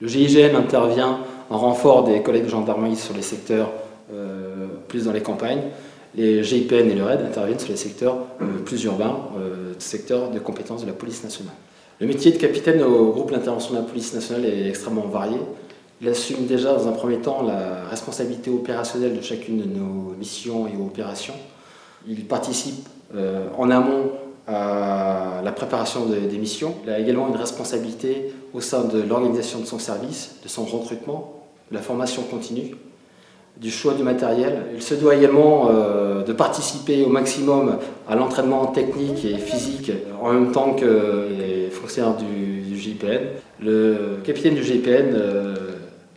Le GIGN intervient en renfort des collègues de gendarmerie sur les secteurs plus dans les campagnes. Les GIPN et le RAID interviennent sur les secteurs plus urbains, secteurs de compétences de la police nationale. Le métier de capitaine au groupe d'intervention de la police nationale est extrêmement varié. Il assume déjà dans un premier temps la responsabilité opérationnelle de chacune de nos missions et opérations. Il participe en amont à la préparation des missions. Il a également une responsabilité au sein de l'organisation de son service, de son recrutement, de la formation continue, du choix du matériel. Il se doit également de participer au maximum à l'entraînement technique et physique en même temps que les fonctionnaires du GIPN. Le capitaine du GIPN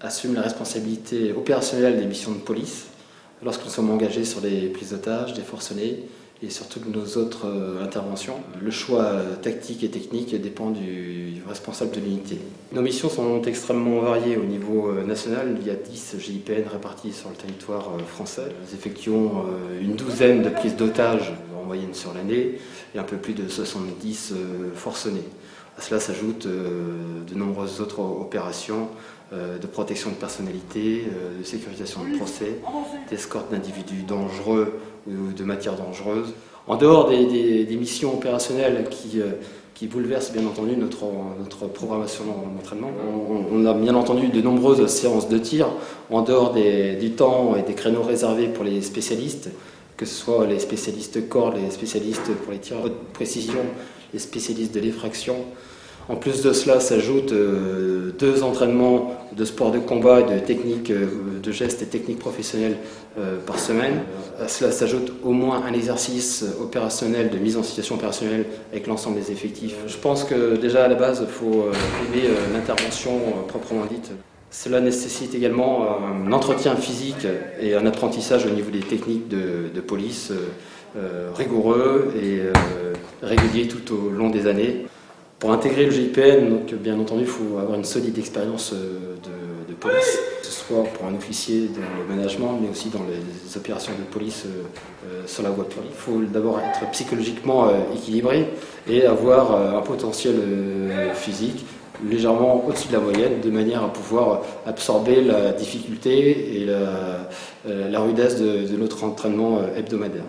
assume la responsabilité opérationnelle des missions de police lorsque nous sommes engagés sur les prises d'otages, des forcenés et sur toutes nos autres interventions. Le choix tactique et technique dépend du responsable de l'unité. Nos missions sont extrêmement variées au niveau national. Il y a 10 GIPN répartis sur le territoire français. Nous effectuons une douzaine de prises d'otages en moyenne sur l'année et un peu plus de 70 forcenés. À cela s'ajoutent de nombreuses autres opérations de protection de personnalité, de sécurisation de procès, d'escorte d'individus dangereux ou de matières dangereuses. En dehors des missions opérationnelles qui bouleversent bien entendu notre programmation d'entraînement, on a bien entendu de nombreuses séances de tir en dehors du temps et des créneaux réservés pour les spécialistes, que ce soit les spécialistes corps, les spécialistes pour les tirs haute précision, les spécialistes de l'effraction. En plus de cela s'ajoutent 2 entraînements de sport de combat et de techniques, de gestes et techniques professionnelles par semaine. À cela s'ajoute au moins un exercice opérationnel de mise en situation opérationnelle avec l'ensemble des effectifs. Je pense que déjà à la base, il faut aimer l'intervention proprement dite. Cela nécessite également un entretien physique et un apprentissage au niveau des techniques de police rigoureux et réguliers tout au long des années. Pour intégrer le GIPN, donc, bien entendu, il faut avoir une solide expérience de police, que ce soit pour un officier dans le management, mais aussi dans les opérations de police sur la voie publique. Il faut d'abord être psychologiquement équilibré et avoir un potentiel physique légèrement au-dessus de la moyenne, de manière à pouvoir absorber la difficulté et la rudesse de notre entraînement hebdomadaire.